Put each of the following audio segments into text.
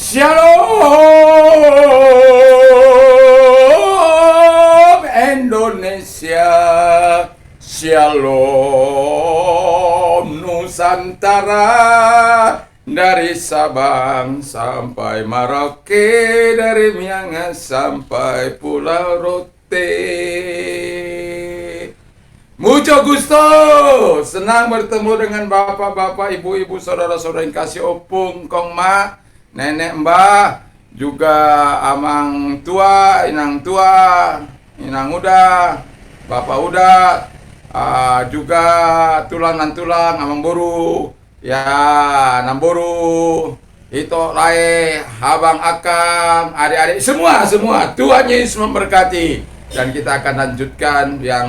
Shalom Indonesia, Shalom Nusantara, dari Sabang sampai Merauke, dari Miangas sampai Pulau Rote. Mucho gusto, senang bertemu dengan bapak-bapak, ibu-ibu, saudara-saudara yang kasih opung, kong ma, nenek mbah, juga amang tua, inang uda, bapak uda, juga tulang-tulang, amang buru, ya, namburu, itu lae, abang akang, adik-adik, semua, Tuhan Yesus memberkati. Dan kita akan lanjutkan yang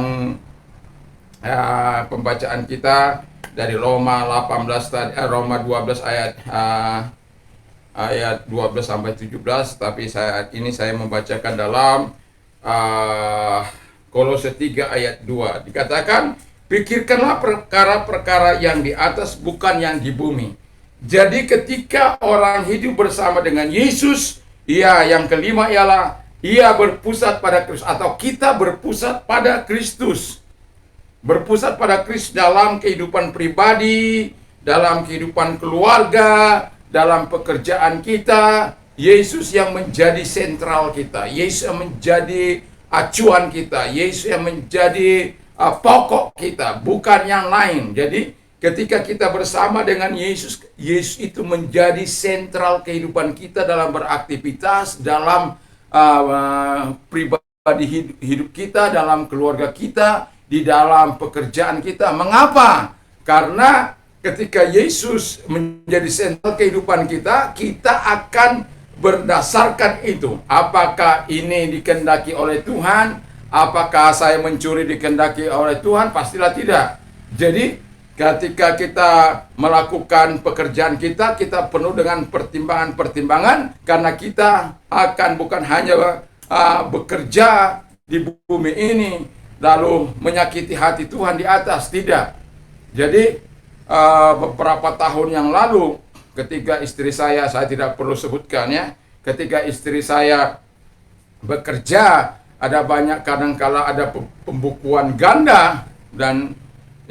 pembacaan kita dari Roma 12 ayat 12 sampai 17, tapi saat ini saya membacakan dalam Kolose 3 ayat 2. Dikatakan, pikirkanlah perkara-perkara yang di atas, bukan yang di bumi. Jadi ketika orang hidup bersama dengan Yesus, yang kelima ialah ia berpusat pada Kristus, atau kita berpusat pada Kristus. Berpusat pada Kristus dalam kehidupan pribadi, dalam kehidupan keluarga, dalam pekerjaan kita. Yesus yang menjadi sentral kita, Yesus yang menjadi acuan kita, Yesus yang menjadi pokok kita, bukan yang lain. Jadi ketika kita bersama dengan Yesus, Yesus itu menjadi sentral kehidupan kita dalam beraktivitas, dalam pribadi hidup kita, dalam keluarga kita, di dalam pekerjaan kita. Mengapa? Karena ketika Yesus menjadi sentral kehidupan kita, kita akan berdasarkan itu. Apakah ini dikehendaki oleh Tuhan? Apakah saya mencuri dikehendaki oleh Tuhan? Pastilah tidak. Jadi ketika kita melakukan pekerjaan kita, kita penuh dengan pertimbangan-pertimbangan, karena kita akan bukan hanya bekerja di bumi ini lalu menyakiti hati Tuhan di atas, tidak. Jadi beberapa tahun yang lalu, ketika istri saya tidak perlu sebutkan ya, ketika istri saya bekerja, ada banyak kadangkala ada pembukuan ganda, dan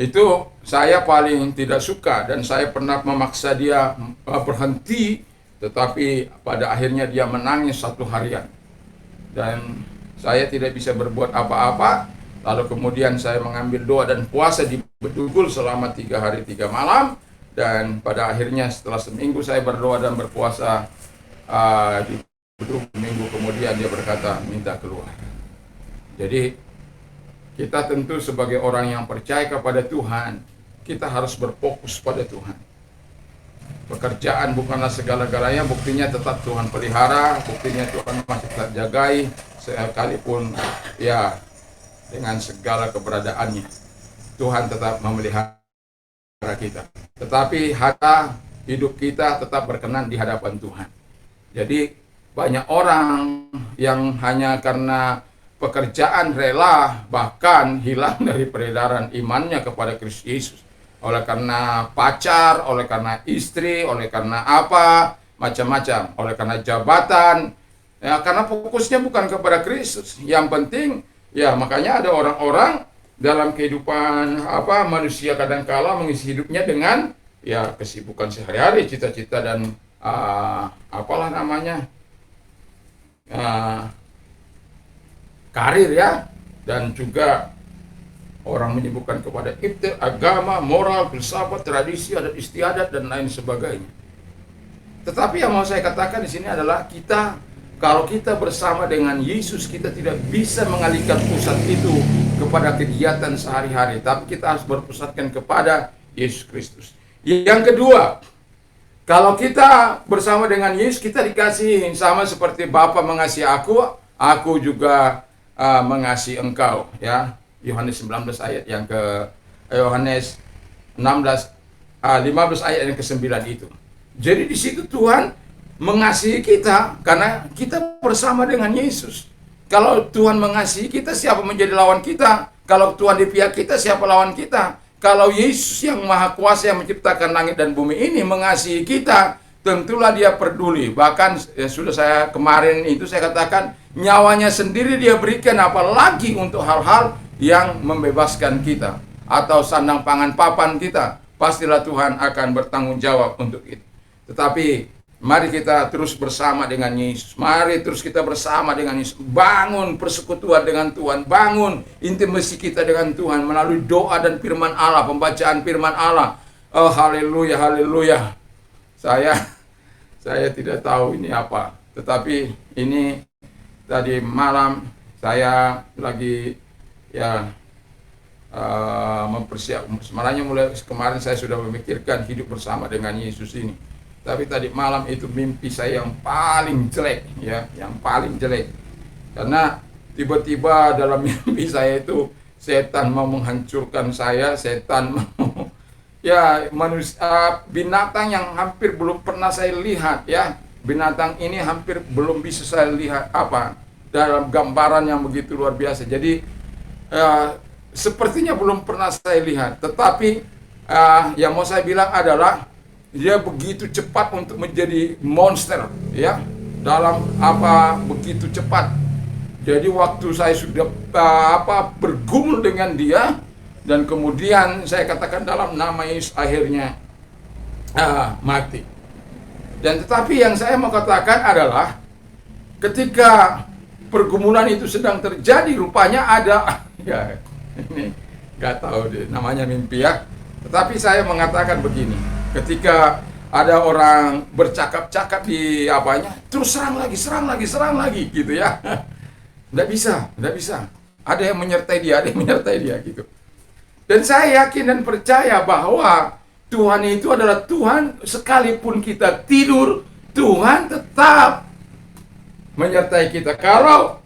itu saya paling tidak suka, dan saya pernah memaksa dia berhenti, tetapi pada akhirnya dia menangis 1 harian, dan saya tidak bisa berbuat apa-apa. Lalu kemudian saya mengambil doa dan puasa di Bedugul selama 3 hari 3 malam, dan pada akhirnya setelah seminggu saya berdoa dan berpuasa di Bedugul, minggu kemudian dia berkata minta keluar. Jadi kita tentu sebagai orang yang percaya kepada Tuhan, kita harus berfokus pada Tuhan. Pekerjaan bukanlah segala-galanya, buktinya tetap Tuhan pelihara, buktinya Tuhan masih tetap jagai, sekalipun ya dengan segala keberadaannya, Tuhan tetap memelihara kita. Tetapi harta hidup kita tetap berkenan di hadapan Tuhan. Jadi banyak orang yang hanya karena pekerjaan rela, bahkan hilang dari peredaran imannya kepada Kristus Yesus. Oleh karena pacar, oleh karena istri, oleh karena apa, macam-macam, oleh karena jabatan, ya, karena fokusnya bukan kepada Kristus. Yang penting, ya, makanya ada orang-orang dalam kehidupan manusia kadangkala mengisi hidupnya dengan ya kesibukan sehari-hari, cita-cita dan karir ya, dan juga orang menyibukkan kepada agama, moral, filsafat, tradisi, adat istiadat dan lain sebagainya. Tetapi yang mau saya katakan di sini adalah kalau kita bersama dengan Yesus, kita tidak bisa mengalihkan pusat itu kepada kegiatan sehari-hari, tapi kita harus berpusatkan kepada Yesus Kristus. Yang kedua, kalau kita bersama dengan Yesus, kita dikasihi sama seperti Bapa mengasihi aku juga mengasihi engkau, ya. Yohanes 19 ayat yang Yohanes 15 ayat yang ke-9 itu. Jadi di situ Tuhan mengasihi kita karena kita bersama dengan Yesus. Kalau Tuhan mengasihi kita, siapa menjadi lawan kita? Kalau Tuhan di pihak kita, siapa lawan kita? Kalau Yesus yang Maha Kuasa yang menciptakan langit dan bumi ini mengasihi kita, tentulah dia peduli. Bahkan sudah saya kemarin itu saya katakan, nyawanya sendiri dia berikan, apalagi untuk hal-hal yang membebaskan kita atau sandang pangan papan kita. Pastilah Tuhan akan bertanggung jawab untuk itu. Tetapi mari kita terus bersama dengan Yesus. Mari terus kita bersama dengan Yesus. Bangun persekutuan dengan Tuhan. Bangun intimasi kita dengan Tuhan melalui doa dan firman Allah, pembacaan firman Allah. Oh, haleluya, haleluya. Saya tidak tahu ini apa. Tetapi ini tadi malam saya lagi mempersiapkan. Sebenarnya mulai kemarin saya sudah memikirkan hidup bersama dengan Yesus ini. Tapi tadi malam itu mimpi saya yang paling jelek, ya, yang paling jelek. Karena tiba-tiba dalam mimpi saya itu setan mau menghancurkan saya, setan mau manusia, binatang yang hampir belum pernah saya lihat, ya. Binatang ini hampir belum bisa saya lihat dalam gambaran yang begitu luar biasa. Jadi sepertinya belum pernah saya lihat, tetapi yang mau saya bilang adalah dia begitu cepat untuk menjadi monster, ya, dalam begitu cepat. Jadi waktu saya sudah bergumul dengan dia, dan kemudian saya katakan dalam nama Yesus, akhirnya mati. Dan tetapi yang saya mau katakan adalah ketika pergumulan itu sedang terjadi, rupanya ada ini nggak tahu deh, namanya mimpi, ya. Tetapi saya mengatakan begini, ketika ada orang bercakap-cakap di terus serang lagi gitu, ya. Nggak bisa. Ada yang menyertai dia gitu. Dan saya yakin dan percaya bahwa Tuhan itu adalah Tuhan, sekalipun kita tidur, Tuhan tetap menyertai kita. Kalau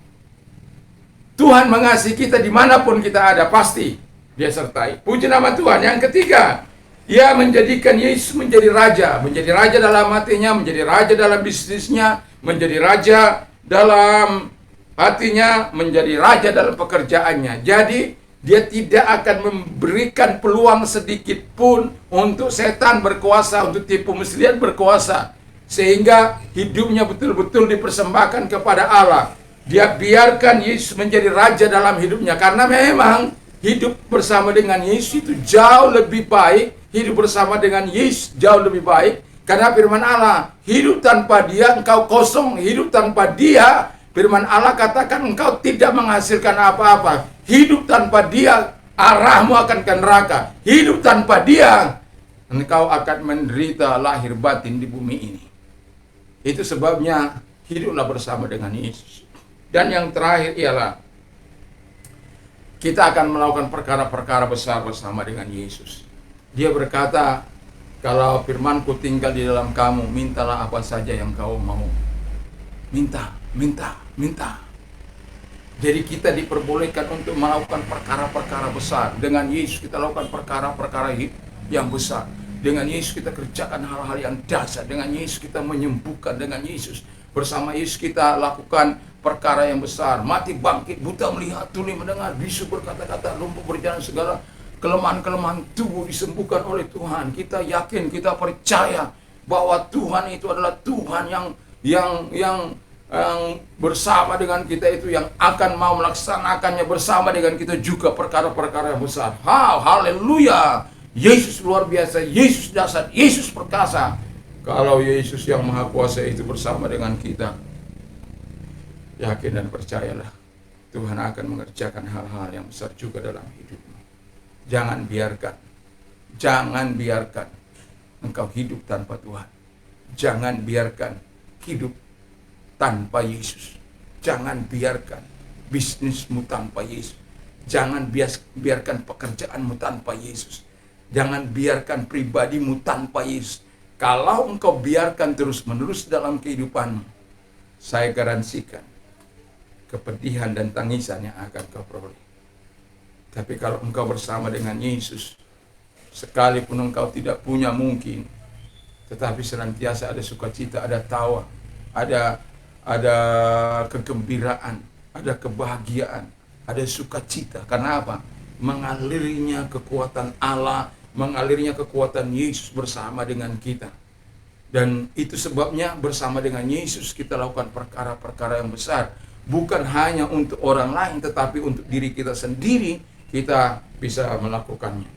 Tuhan mengasihi kita dimanapun kita ada, pasti Dia sertai. Puji nama Tuhan. Yang ketiga, Dia menjadikan Yesus menjadi raja dalam hatinya, menjadi raja dalam bisnisnya, menjadi raja dalam hatinya, menjadi raja dalam pekerjaannya. Jadi dia tidak akan memberikan peluang sedikit pun untuk setan berkuasa, untuk tipu muslihat berkuasa, sehingga hidupnya betul-betul dipersembahkan kepada Allah. Dia biarkan Yesus menjadi raja dalam hidupnya, karena memang hidup bersama dengan Yesus itu jauh lebih baik. Hidup bersama dengan Yesus jauh lebih baik, karena firman Allah, hidup tanpa Dia engkau kosong. Hidup tanpa Dia, firman Allah katakan, engkau tidak menghasilkan apa-apa. Hidup tanpa Dia, arahmu akan ke neraka. Hidup tanpa Dia, engkau akan menderita lahir batin di bumi ini. Itu sebabnya hiduplah bersama dengan Yesus. Dan yang terakhir ialah kita akan melakukan perkara-perkara besar bersama dengan Yesus. Dia berkata, kalau firman-Ku tinggal di dalam kamu, mintalah apa saja yang kau mau. Minta. Jadi kita diperbolehkan untuk melakukan perkara-perkara besar. Dengan Yesus kita lakukan perkara-perkara yang besar. Dengan Yesus kita kerjakan hal-hal yang dahsyat. Dengan Yesus kita menyembuhkan. Dengan Yesus, bersama Yesus kita lakukan perkara yang besar. Mati bangkit, buta melihat, tuli mendengar, bisu berkata-kata, lumpuh berjalan, segala kelemahan-kelemahan tubuh disembuhkan oleh Tuhan. Kita yakin, kita percaya bahwa Tuhan itu adalah Tuhan yang bersama dengan kita, itu yang akan mau melaksanakannya bersama dengan kita juga perkara-perkara yang besar. Haleluya. Yesus luar biasa, Yesus dahsyat, Yesus perkasa. Kalau Yesus yang Maha Kuasa itu bersama dengan kita, yakin dan percayalah, Tuhan akan mengerjakan hal-hal yang besar juga dalam hidupmu. Jangan biarkan engkau hidup tanpa Tuhan. Jangan biarkan hidup tanpa Yesus. Jangan biarkan bisnismu tanpa Yesus. Jangan biarkan pekerjaanmu tanpa Yesus. Jangan biarkan pribadimu tanpa Yesus. Kalau engkau biarkan terus-menerus dalam kehidupanmu, saya garansikan kepedihan dan tangisan yang akan kau peroleh. Tapi kalau engkau bersama dengan Yesus, sekalipun engkau tidak punya mungkin, tetapi senantiasa ada sukacita, ada tawa, ada kegembiraan, ada kebahagiaan, ada sukacita. Karena apa? Mengalirnya kekuatan Allah, mengalirnya kekuatan Yesus bersama dengan kita. Dan itu sebabnya bersama dengan Yesus kita lakukan perkara-perkara yang besar. Bukan hanya untuk orang lain, tetapi untuk diri kita sendiri kita bisa melakukannya.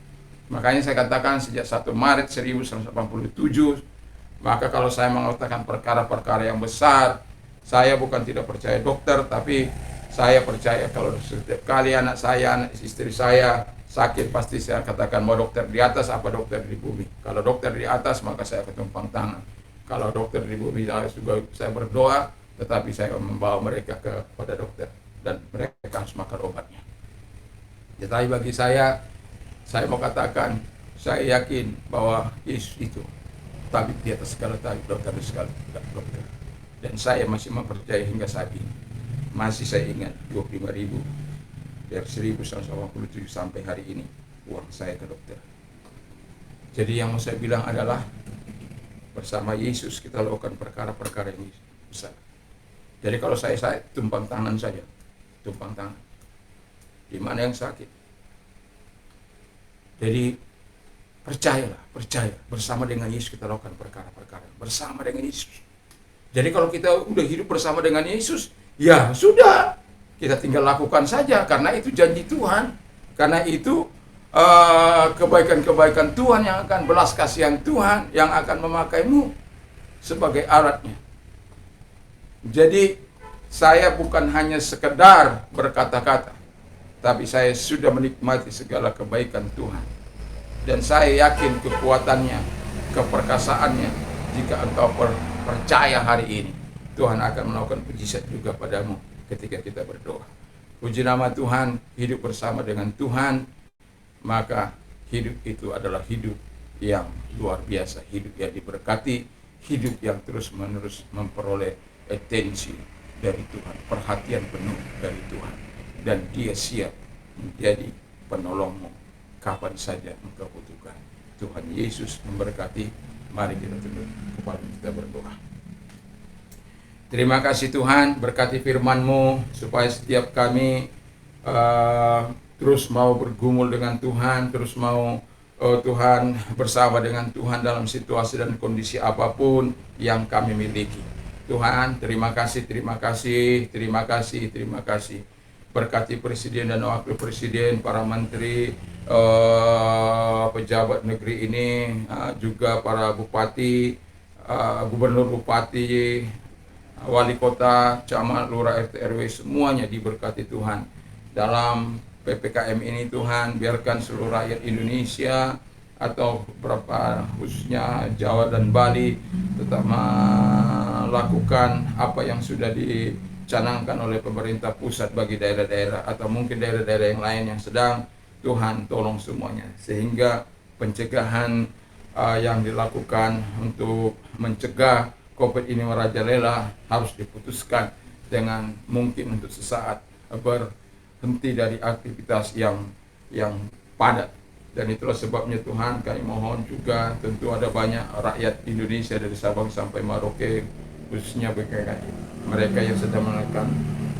Makanya saya katakan sejak 1 Maret 1987, maka kalau saya mengatakan perkara-perkara yang besar, saya bukan tidak percaya dokter, tapi saya percaya kalau setiap kali anak saya, anak istri saya sakit, pasti saya katakan mau dokter di atas apa dokter di bumi. Kalau dokter di atas, maka saya akan tumpang tangan. Kalau dokter di bumi, juga saya berdoa, tetapi saya membawa mereka kepada dokter dan mereka harus makan obatnya. Tetapi bagi saya mau katakan, saya yakin bahwa Yesus itu tabib di atas segala tabib, dokter di segala dokter. Dan saya masih mempercayai hingga saat ini. Masih saya ingat 25.000 dari 1987 sampai hari ini uang saya ke dokter. Jadi yang mau saya bilang adalah bersama Yesus kita lakukan perkara-perkara yang besar. Jadi kalau saya tumpang tangan saja, tumpang tangan. Di mana yang sakit? Jadi percaya bersama dengan Yesus kita lakukan perkara-perkara bersama dengan Yesus. Jadi kalau kita udah hidup bersama dengan Yesus, ya sudah, kita tinggal lakukan saja, karena itu janji Tuhan, karena itu kebaikan-kebaikan Tuhan yang akan, belas kasihan Tuhan yang akan memakaimu sebagai alatnya. Jadi saya bukan hanya sekedar berkata-kata, tapi saya sudah menikmati segala kebaikan Tuhan. Dan saya yakin kekuatannya, keperkasaannya, jika engkau percaya hari ini, Tuhan akan melakukan mujizat juga padamu ketika kita berdoa. Puji nama Tuhan, hidup bersama dengan Tuhan, maka hidup itu adalah hidup yang luar biasa, hidup yang diberkati, hidup yang terus-menerus memperoleh atensi dari Tuhan, perhatian penuh dari Tuhan, dan Dia siap menjadi penolongmu kapan saja engkau butuhkan. Tuhan Yesus memberkati. Mari kita tunduk kepala kita berdoa. Terima kasih Tuhan, berkati firman-Mu supaya setiap kami terus mau bergumul dengan Tuhan, terus mau Tuhan bersama dengan Tuhan dalam situasi dan kondisi apapun yang kami miliki. Tuhan, terima kasih. Berkati Presiden dan Wakil Presiden, para menteri, pejabat negeri ini, juga para bupati, gubernur bupati, wali kota, camat, lurah, RT, RW, semuanya diberkati Tuhan. Dalam PPKM ini Tuhan, biarkan seluruh rakyat Indonesia atau beberapa khususnya Jawa dan Bali tetap melakukan apa yang sudah dicanangkan oleh pemerintah pusat bagi daerah-daerah atau mungkin daerah-daerah yang lain yang sedang. Tuhan tolong semuanya sehingga pencegahan yang dilakukan untuk mencegah COVID ini merajalela harus diputuskan dengan mungkin untuk sesaat berhenti dari aktivitas yang padat. Dan itulah sebabnya Tuhan, kami mohon juga, tentu ada banyak rakyat Indonesia dari Sabang sampai Merauke, khususnya mereka yang sedang melakukan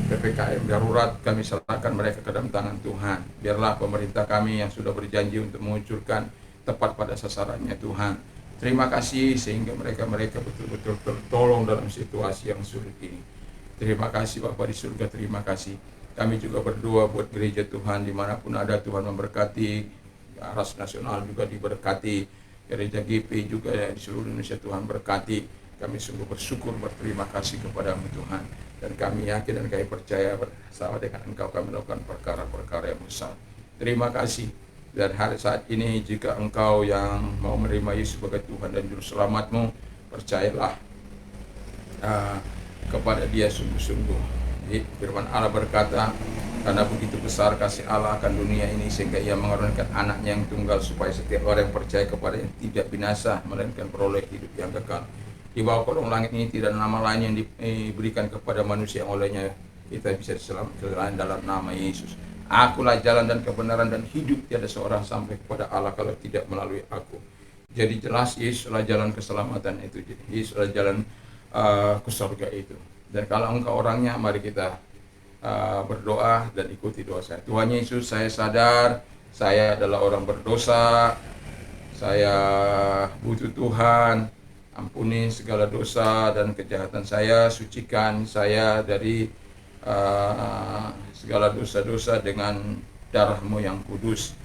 PPKM darurat, kami serahkan mereka ke dalam tangan Tuhan. Biarlah pemerintah kami yang sudah berjanji untuk mengucurkan tepat pada sasarannya Tuhan. Terima kasih sehingga mereka betul-betul tertolong dalam situasi yang sulit ini. Terima kasih Bapak di surga, terima kasih. Kami juga berdoa buat gereja Tuhan dimanapun ada, Tuhan memberkati. Ras Nasional juga diberkati, gereja GP juga di seluruh Indonesia Tuhan berkati. Kami sungguh bersyukur, berterima kasih kepada-Mu Tuhan. Dan kami yakin dan kami percaya bersama dengan Engkau kami melakukan perkara-perkara yang besar. Terima kasih. Dan hari saat ini jika engkau yang mau menerima Yesus sebagai Tuhan dan Juru Selamat-Mu, percayalah kepada Dia sungguh-sungguh. Firman Allah berkata, karena begitu besar kasih Allah akan dunia ini sehingga Ia mengaruniakan anaknya yang tunggal supaya setiap orang yang percaya kepada Dia tidak binasa melainkan peroleh hidup yang kekal. Di bawah kolong langit ini tidak ada nama lain yang diberikan kepada manusia yang olehnya kita bisa diselamatkan dalam nama Yesus. Akulah jalan dan kebenaran dan hidup, tiada seorang sampai kepada Allah kalau tidak melalui aku. Jadi jelas Yesuslah jalan keselamatan itu. Yesuslah jalan ke surga itu. Dan kalau engkau orangnya, mari kita berdoa dan ikuti doa saya. Tuhan Yesus, saya sadar saya adalah orang berdosa. Saya butuh Tuhan. Ampuni segala dosa dan kejahatan saya, sucikan saya dari segala dosa-dosa dengan darah-Mu yang kudus.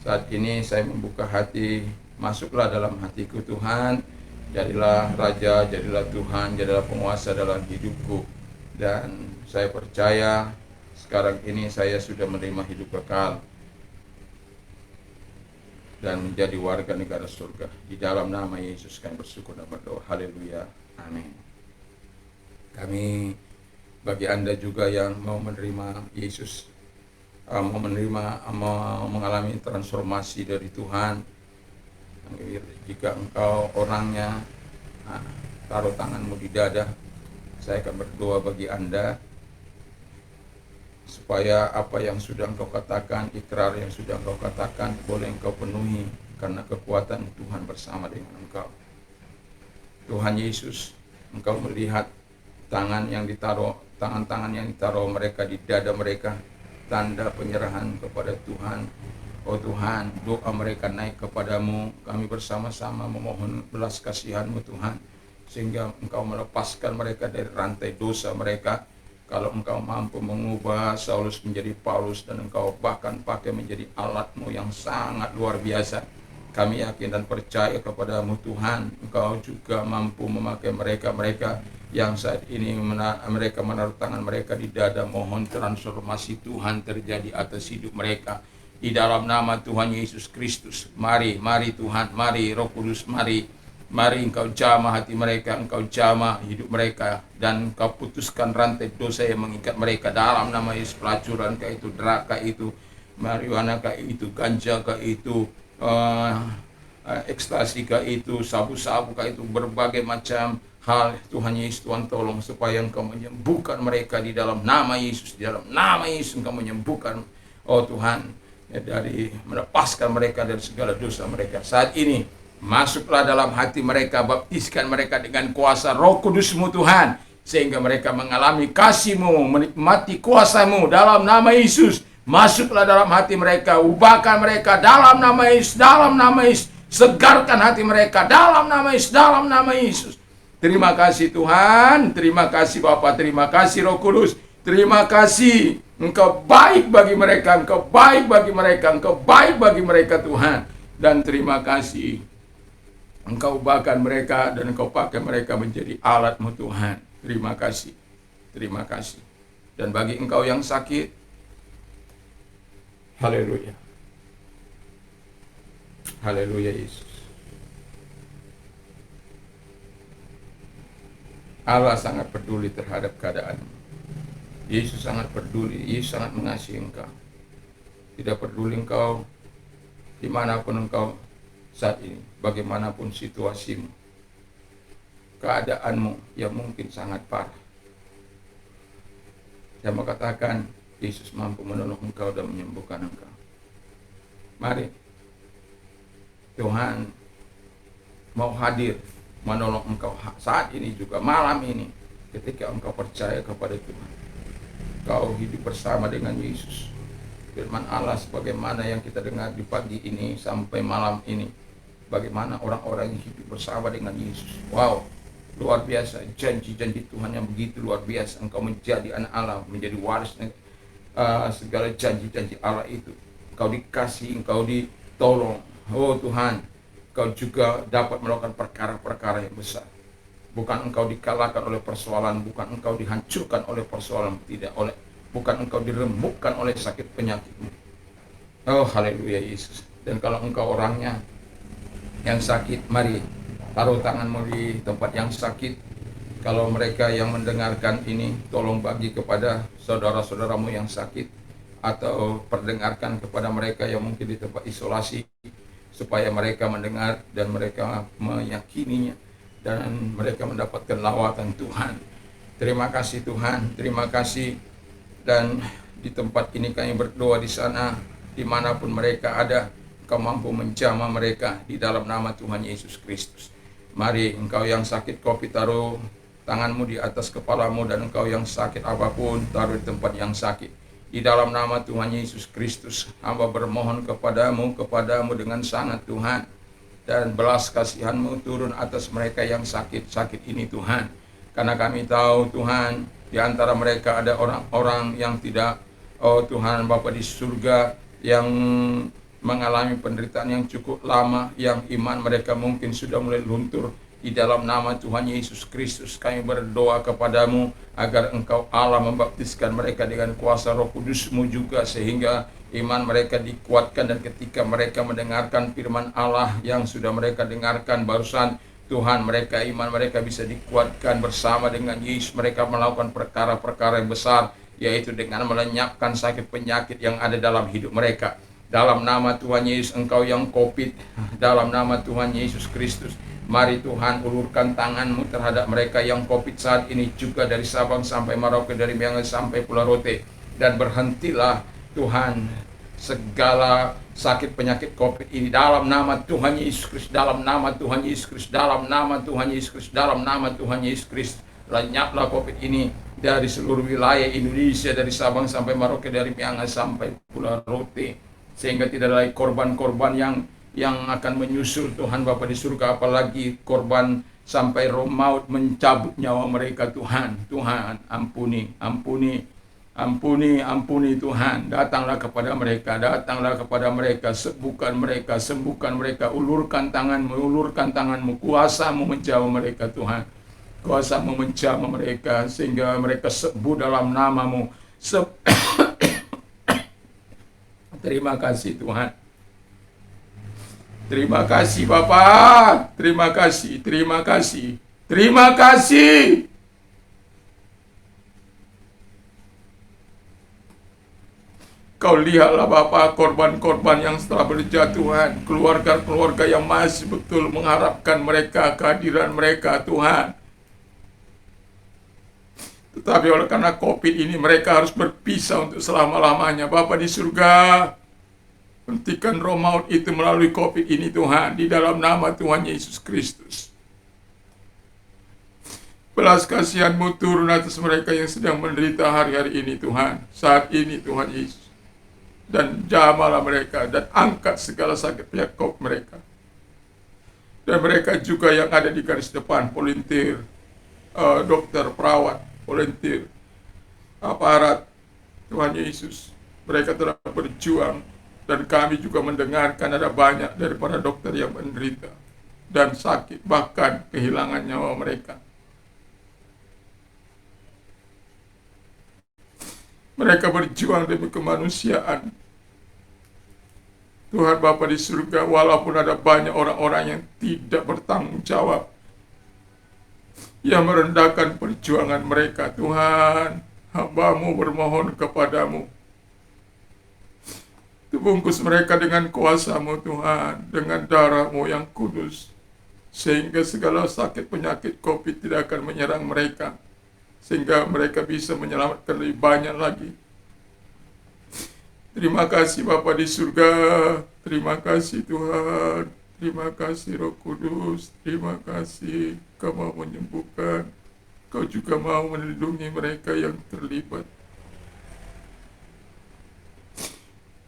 Saat ini saya membuka hati, masuklah dalam hatiku Tuhan, jadilah Raja, jadilah Tuhan, jadilah penguasa dalam hidupku. Dan saya percaya sekarang ini saya sudah menerima hidup kekal dan menjadi warga negara surga. Di dalam nama Yesus kami bersyukur dan berdoa. Haleluya. Amin. Kami, bagi Anda juga yang mau menerima Yesus, mau mengalami transformasi dari Tuhan, jika engkau orangnya, taruh tanganmu di dada. Saya akan berdoa bagi Anda supaya apa yang sudah engkau katakan, ikrar yang sudah engkau katakan, boleh engkau penuhi, karena kekuatan Tuhan bersama dengan engkau. Tuhan Yesus, engkau melihat tangan-tangan yang ditaruh mereka di dada mereka, tanda penyerahan kepada Tuhan. Oh Tuhan, doa mereka naik kepadamu. Kami bersama-sama memohon belas kasihan-Mu Tuhan, sehingga engkau melepaskan mereka dari rantai dosa mereka. Kalau engkau mampu mengubah Saulus menjadi Paulus, dan engkau bahkan pakai menjadi alat-Mu yang sangat luar biasa, kami yakin dan percaya kepada-Mu Tuhan, engkau juga mampu memakai mereka-mereka yang saat ini mereka menaruh tangan mereka di dada. Mohon transformasi Tuhan terjadi atas hidup mereka. Di dalam nama Tuhan Yesus Kristus, mari Tuhan, mari Roh Kudus, mari engkau jamah hati mereka, engkau jamah hidup mereka, dan engkau putuskan rantai dosa yang mengikat mereka dalam nama Yesus. Pelacuran kah itu, drag kah itu, marijuana kah itu, ganja kah itu, ekstasi kah itu, sabu-sabu kah itu, berbagai macam hal. Tuhan Yesus, Tuhan tolong supaya engkau menyembuhkan mereka di dalam nama Yesus. Di dalam nama Yesus engkau menyembuhkan, oh Tuhan, dari melepaskan mereka dari segala dosa mereka. Saat ini masuklah dalam hati mereka, baptiskan mereka dengan kuasa Roh Kudus-Mu Tuhan, sehingga mereka mengalami kasih-Mu, menikmati kuasa-Mu dalam nama Yesus. Masuklah dalam hati mereka, ubahkan mereka dalam nama Yesus, dalam nama Yesus. Segarkan hati mereka dalam nama Yesus, dalam nama Yesus. Terima kasih Tuhan, terima kasih Bapa, terima kasih Roh Kudus, terima kasih. Engkau baik bagi mereka, engkau baik bagi mereka, engkau baik bagi mereka Tuhan. Dan terima kasih, engkau ubahkan mereka dan engkau pakai mereka menjadi alat-Mu Tuhan. Terima kasih, terima kasih. Dan bagi engkau yang sakit, haleluya, haleluya Yesus. Allah sangat peduli terhadap keadaanmu. Yesus sangat peduli, Yesus sangat mengasihi engkau. Tidak peduli engkau dimanapun engkau saat ini, bagaimanapun situasimu, keadaanmu yang mungkin sangat parah. Saya mau katakan, Yesus mampu menolong engkau dan menyembuhkan engkau. Mari, Tuhan mau hadir menolong engkau saat ini juga, malam ini, ketika engkau percaya kepada Tuhan. Engkau hidup bersama dengan Yesus. Firman Allah sebagaimana yang kita dengar di pagi ini sampai malam ini, bagaimana orang-orang yang hidup bersama dengan Yesus. Wow, luar biasa, janji-janji Tuhan yang begitu luar biasa. Engkau menjadi anak Allah, menjadi waris segala janji-janji Allah itu. Engkau dikasih, engkau ditolong. Oh Tuhan, engkau juga dapat melakukan perkara-perkara yang besar. Bukan engkau dikalahkan oleh persoalan, bukan engkau dihancurkan oleh persoalan, bukan engkau diremukkan oleh sakit penyakitmu. Oh haleluya Yesus. Dan kalau engkau orangnya yang sakit, mari taruh tanganmu di tempat yang sakit. Kalau mereka yang mendengarkan ini, tolong bagi kepada saudara-saudaramu yang sakit, atau perdengarkan kepada mereka yang mungkin di tempat isolasi, supaya mereka mendengar dan mereka meyakininya, dan mereka mendapatkan lawatan Tuhan. Terima kasih Tuhan, terima kasih. Dan di tempat ini kami berdoa di sana, dimanapun mereka ada, Engkau mampu menjamah mereka di dalam nama Tuhan Yesus Kristus. Mari engkau yang sakit COVID, taruh tanganmu di atas kepalamu, dan engkau yang sakit apapun, taruh di tempat yang sakit. Di dalam nama Tuhan Yesus Kristus, hamba bermohon kepadamu dengan sangat Tuhan. dan belas kasihan-Mu turun atas mereka yang sakit-sakit ini Tuhan. Karena kami tahu Tuhan, di antara mereka ada orang-orang yang tidak, oh Tuhan Bapa di surga, yang mengalami penderitaan yang cukup lama, yang iman mereka mungkin sudah mulai luntur. Di dalam nama Tuhan Yesus Kristus kami berdoa kepadamu agar Engkau Allah membaptiskan mereka dengan kuasa Roh Kudus-Mu juga, sehingga iman mereka dikuatkan, dan ketika mereka mendengarkan firman Allah yang sudah mereka dengarkan barusan Tuhan, mereka iman mereka bisa dikuatkan bersama dengan Yesus. Mereka melakukan perkara-perkara yang besar, yaitu dengan melenyapkan sakit penyakit yang ada dalam hidup mereka. Dalam nama Tuhan Yesus, Engkau yang COVID, dalam nama Tuhan Yesus Kristus, mari Tuhan ulurkan tangan-Mu terhadap mereka yang COVID saat ini juga, dari Sabang sampai Merauke, dari Miangas sampai Pulau Rote. Dan berhentilah Tuhan segala sakit penyakit COVID ini dalam nama Tuhan Yesus Kristus, dalam nama Tuhan Yesus Kristus, dalam nama Tuhan Yesus Kristus, dalam nama Tuhan Yesus Kristus. Lenyaplah COVID ini dari seluruh wilayah Indonesia, dari Sabang sampai Merauke, dari Miangas sampai Pulau Rote, sehingga tidak ada lagi korban-korban yang akan menyusul Tuhan Bapa di surga, apalagi korban sampai roh maut mencabut nyawa mereka Tuhan. Tuhan ampuni Tuhan, datanglah kepada mereka, sembuhkan mereka, ulurkan tanganmu, kuasa-Mu menjamah mereka Tuhan, kuasa-Mu menjamah mereka, sehingga mereka sembuh dalam nama-Mu. Terima kasih Tuhan. Terima kasih Bapa. Terima kasih. Kau lihatlah Bapa, korban-korban yang setelah berjatuhan, keluarga-keluarga yang masih betul mengharapkan mereka, kehadiran mereka Tuhan. Tetapi oleh karena COVID ini mereka harus berpisah untuk selama-lamanya. Bapa di surga, hentikan roh maut itu melalui COVID ini Tuhan, di dalam nama Tuhan Yesus Kristus. Belas kasihan-Mu turun atas mereka yang sedang menderita hari-hari ini Tuhan, saat ini Tuhan Yesus. Dan jamahlah mereka, dan angkat segala sakit penyakit mereka. Dan mereka juga yang ada di garis depan, volunteer, dokter, perawat, volunteer, aparat, Tuhan Yesus, mereka telah berjuang, dan kami juga mendengarkan ada banyak daripada dokter yang menderita dan sakit, bahkan kehilangan nyawa mereka. Mereka berjuang demi kemanusiaan. Tuhan Bapa di surga, walaupun ada banyak orang-orang yang tidak bertanggung jawab, yang merendahkan perjuangan mereka, Tuhan, hamba-Mu bermohon kepadamu, bungkus mereka dengan kuasa-Mu Tuhan, dengan darah-Mu yang kudus, sehingga segala sakit penyakit COVID tidak akan menyerang mereka, sehingga mereka bisa menyelamatkan lebih banyak lagi. Terima kasih Bapa di surga, terima kasih Tuhan, terima kasih Roh Kudus, terima kasih Kau mau menyembuhkan, Kau juga mau melindungi mereka yang terlibat.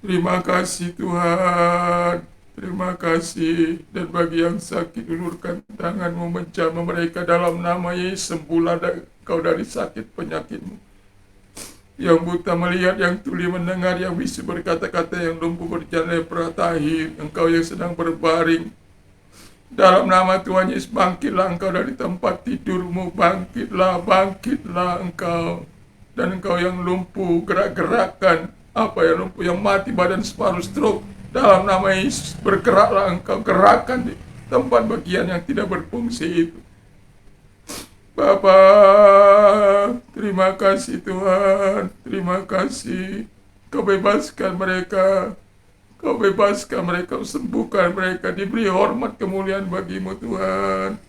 Terima kasih Tuhan, terima kasih. Dan bagi yang sakit, ulurkan tangan-Mu menjamah mereka dalam nama Yesus. Sembuhlah Kau dari sakit penyakit-Mu. Yang buta melihat, yang tuli mendengar, yang bisu berkata-kata, yang lumpuh berjalan tahir. Engkau yang sedang berbaring, dalam nama Tuhan Yesus, bangkitlah Engkau dari tempat tidurmu, bangkitlah Engkau. Dan Engkau yang lumpuh, gerak-gerakan, yang lumpuh, yang mati badan separuh stroke, dalam nama Yesus, bergeraklah Engkau, gerakan di tempat bagian yang tidak berfungsi itu. Bapa, terima kasih Tuhan, terima kasih. Kau bebaskan mereka, Kau sembuhkan mereka, diberi hormat kemuliaan bagi-Mu Tuhan.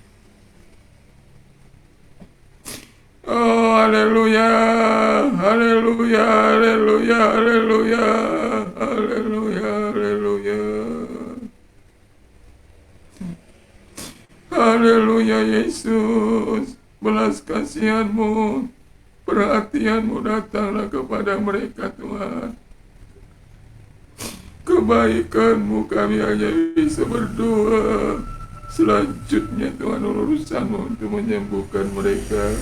Oh, haleluya, haleluya, haleluya, haleluya, haleluya, haleluya. Haleluya Yesus, belas kasihan-Mu, perhatian-Mu datanglah kepada mereka Tuhan. kebaikan-Mu kami hanya bisa berdoa. Selanjutnya Tuhan, urusan-Mu untuk menyembuhkan mereka,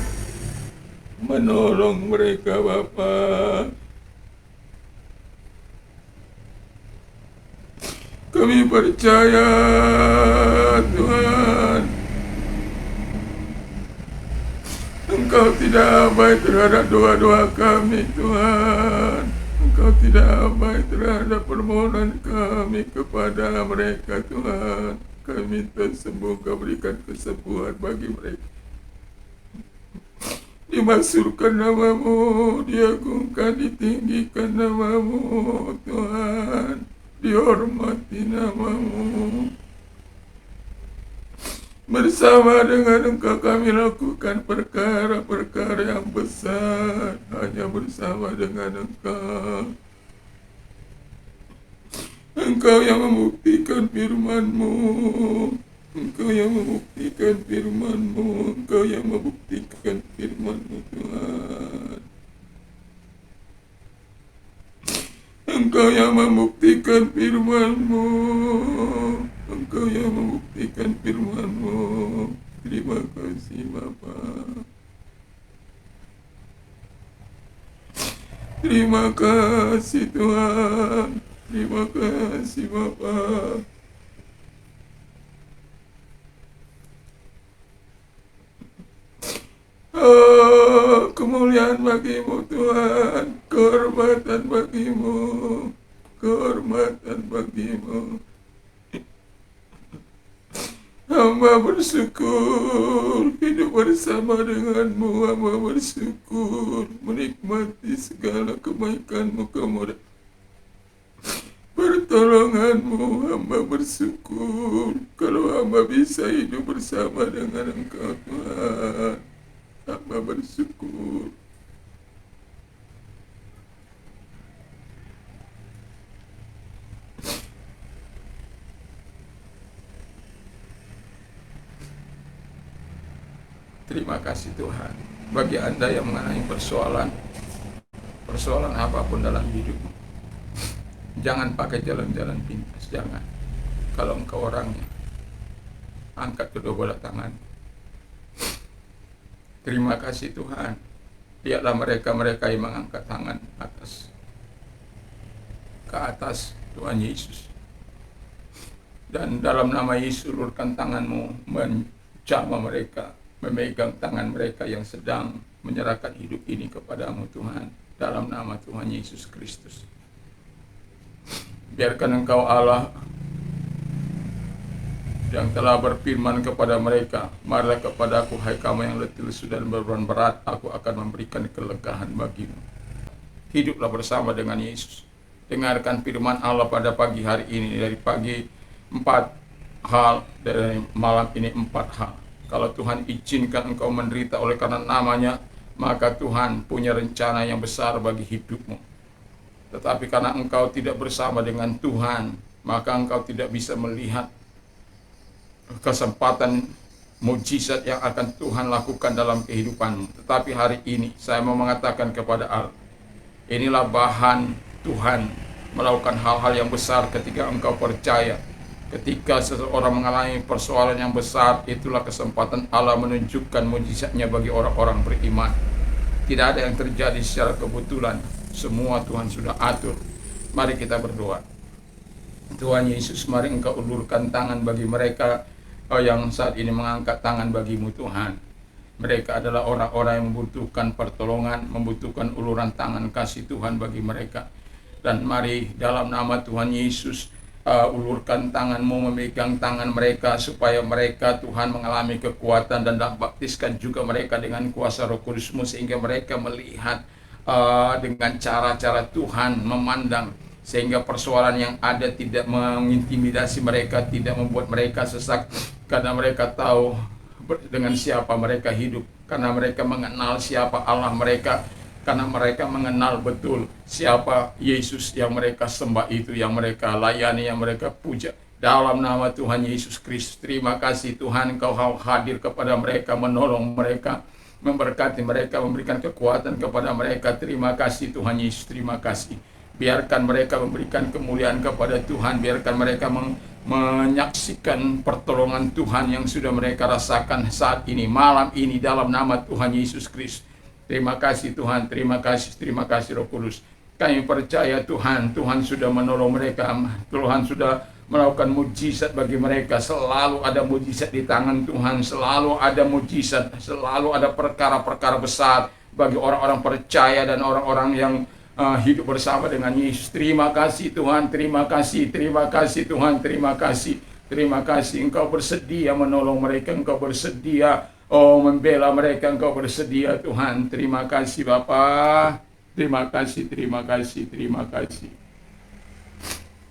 menolong mereka Bapa. Kami percaya Tuhan, Engkau tidak abai terhadap doa-doa kami Tuhan. Engkau tidak abai terhadap permohonan kami kepada mereka Tuhan. Kami minta semoga berikan kesembuhan bagi mereka. Dimasyurkan nama-Mu, diagungkan, ditinggikan nama-Mu Tuhan, dihormati nama-Mu. Bersama dengan Engkau kami lakukan perkara-perkara yang besar, hanya bersama dengan Engkau. Engkau yang membuktikan firman-Mu, Engkau yang membuktikan firman-Mu, Engkau yang membuktikan firman-Mu Tuhan. Engkau yang membuktikan firman-Mu, Engkau yang membuktikan firman-Mu. Terima kasih Bapa. Terima kasih Tuhan. Terima kasih Bapa. Oh, kemuliaan bagi-Mu Tuhan, kehormatan bagi-Mu, kehormatan bagi-Mu. Hamba bersyukur hidup bersama dengan-Mu, hamba bersyukur menikmati segala kebaikan-Mu, kemudahan pertolongan-Mu. Hamba bersyukur kalau hamba bisa hidup bersama dengan Engkau Tuhan. Hamba bersyukur. Terima kasih Tuhan. Bagi Anda yang mengalami persoalan apapun dalam hidup, jangan pakai jalan-jalan pintas, jangan. Kalau engkau orangnya, angkat kedua bola tangan. Terima kasih Tuhan. Lihatlah mereka-mereka yang mengangkat tangan ke atas Tuhan Yesus. Dan dalam nama Yesus, ulurkan tangan-Mu menjamah mereka, memegang tangan mereka yang sedang menyerahkan hidup ini kepada-Mu Tuhan. Dalam nama Tuhan Yesus Kristus. Biarkan Engkau Allah yang telah berfirman kepada mereka, marilah kepadaku hai kamu yang letih lesu dan beban berat, aku akan memberikan kelegaan bagimu. Hiduplah bersama dengan Yesus. Dengarkan firman Allah pada pagi hari ini. Dari pagi 4 hal, dari malam ini 4 hal. Kalau Tuhan izinkan engkau menderita oleh karena namanya, maka Tuhan punya rencana yang besar bagi hidupmu. Tetapi karena engkau tidak bersama dengan Tuhan, maka engkau tidak bisa melihat kesempatan mujizat yang akan Tuhan lakukan dalam kehidupanmu. Tetapi hari ini saya mau mengatakan kepada Allah, inilah bahan Tuhan melakukan hal-hal yang besar ketika engkau percaya. Ketika seseorang mengalami persoalan yang besar, itulah kesempatan Allah menunjukkan mujizatnya bagi orang-orang beriman. Tidak ada yang terjadi secara kebetulan, semua Tuhan sudah atur. Mari kita berdoa. Tuhan Yesus, mari Engkau ulurkan tangan bagi mereka yang saat ini mengangkat tangan bagi-Mu Tuhan. Mereka adalah orang-orang yang membutuhkan pertolongan, membutuhkan uluran tangan kasih Tuhan bagi mereka. Dan mari dalam nama Tuhan Yesus, ulurkan tangan-Mu, memegang tangan mereka, supaya mereka Tuhan mengalami kekuatan, dan baptiskan juga mereka dengan kuasa Roh Kudus-Mu, sehingga mereka melihat dengan cara-cara Tuhan memandang, sehingga persoalan yang ada tidak mengintimidasi mereka, tidak membuat mereka sesak, karena mereka tahu dengan siapa mereka hidup, karena mereka mengenal siapa Allah mereka, karena mereka mengenal betul siapa Yesus yang mereka sembah itu, yang mereka layani, yang mereka puja. Dalam nama Tuhan Yesus Kristus, terima kasih Tuhan, Engkau hadir kepada mereka, menolong mereka, memberkati mereka, memberikan kekuatan kepada mereka. Terima kasih Tuhan Yesus, terima kasih. Biarkan mereka memberikan kemuliaan kepada Tuhan. Biarkan mereka menyaksikan pertolongan Tuhan yang sudah mereka rasakan saat ini, malam ini, dalam nama Tuhan Yesus Kristus. Terima kasih Tuhan, terima kasih Roh Kudus. Kami percaya Tuhan, Tuhan sudah menolong mereka, Tuhan sudah melakukan mujizat bagi mereka. Selalu ada mujizat di tangan Tuhan, selalu ada mujizat, selalu ada perkara-perkara besar bagi orang-orang percaya dan orang-orang yang hidup bersama dengan Yesus. Terima kasih Tuhan, terima kasih Tuhan, terima kasih. Engkau bersedia menolong mereka, Engkau bersedia membela mereka, Engkau bersedia Tuhan. Terima kasih Bapa, terima kasih.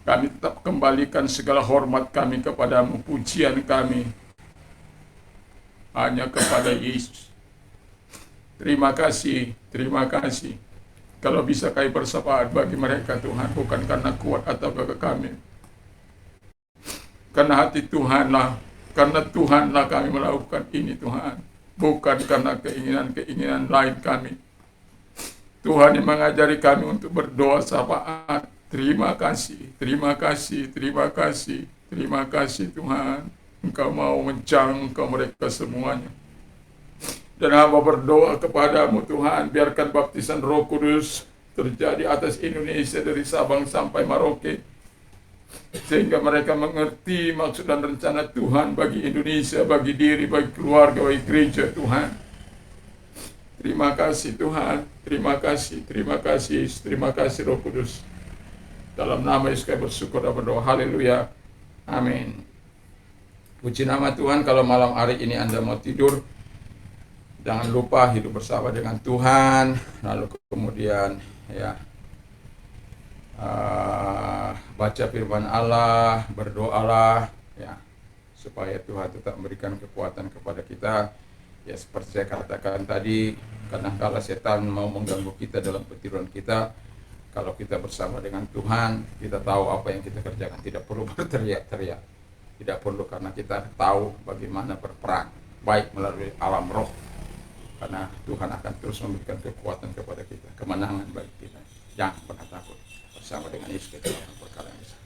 Kami tetap kembalikan segala hormat kami kepadamu, pujian kami hanya kepada Yesus. Terima kasih. Kalau bisa kami bersahabat bagi mereka Tuhan, bukan karena kuat atau gagah kami, karena hati Tuhanlah, karena Tuhanlah kami melakukan ini Tuhan, bukan karena keinginan lain kami. Tuhan yang mengajari kami untuk berdoa syafaat. Terima kasih Tuhan. Engkau mau menjangkau mereka semuanya. Dan hamba berdoa kepadamu Tuhan, biarkan baptisan Roh Kudus terjadi atas Indonesia dari Sabang sampai Merauke, sehingga mereka mengerti maksud dan rencana Tuhan bagi Indonesia, bagi diri, bagi keluarga, bagi gereja Tuhan. Terima kasih Tuhan, terima kasih Roh Kudus. Dalam nama Yesus kami bersyukur dan berdoa. Haleluya, amin. Puji nama Tuhan. Kalau malam hari ini Anda mau tidur, jangan lupa hidup bersama dengan Tuhan, lalu kemudian baca firman Allah, berdoalah ya, supaya Tuhan tetap memberikan kekuatan kepada kita. Ya seperti saya katakan tadi, kadang-kala setan mau mengganggu kita dalam petiduran kita. Kalau kita bersama dengan Tuhan, kita tahu apa yang kita kerjakan, tidak perlu berteriak-teriak, tidak perlu, karena kita tahu bagaimana berperang, baik melalui alam roh. Karena Tuhan akan terus memberikan kekuatan kepada kita, kemenangan bagi kita. Jangan pernah takut, bersama dengan Yesus kita akan perkara yang besar.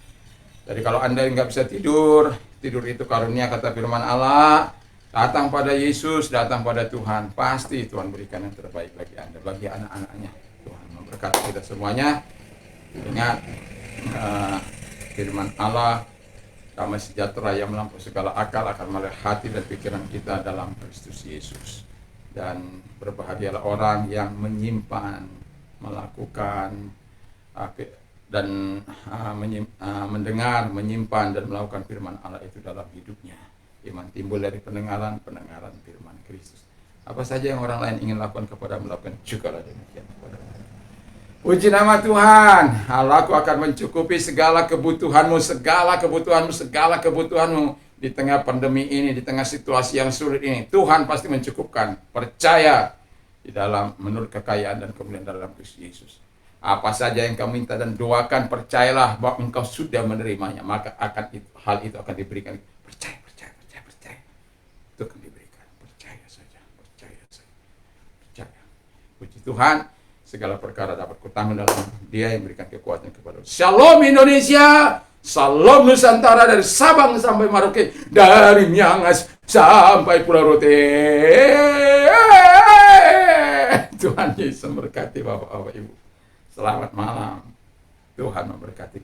Jadi kalau Anda nggak bisa tidur itu karunia kata firman Allah. Datang pada Yesus, datang pada Tuhan. Pasti Tuhan berikan yang terbaik bagi Anda, bagi anak-anaknya. Tuhan memberkati kita semuanya. Ingat firman Allah, damai sejahtera yang melampaui segala akal akan melahirkan hati dan pikiran kita dalam Kristus Yesus. Dan berbahagialah orang yang menyimpan, melakukan dan mendengar, menyimpan dan melakukan firman Allah itu dalam hidupnya. Iman timbul dari pendengaran firman Kristus. Apa saja yang orang lain ingin lakukan kepada melakukan jugalah demikian kepada mereka. Puji nama Tuhan. Allahku akan mencukupi segala kebutuhanmu. Di tengah pandemi ini, di tengah situasi yang sulit ini, Tuhan pasti mencukupkan. Percaya di dalam menurut kekayaan dan kemuliaan dalam Kristus Yesus. Apa saja yang kau minta dan doakan, percayalah bahwa engkau sudah menerimanya, maka hal itu akan diberikan. Percaya. Itu akan diberikan. Percaya saja. Puji Tuhan, segala perkara dapat kutanggung dalam Dia yang memberikan kekuatan kepada. Shalom Indonesia. Salam Nusantara, dari Sabang sampai Merauke, dari Miangas sampai Pulau Rote. Tuhan Yesus memberkati Bapak-Bapak Ibu. Selamat malam. Tuhan memberkati.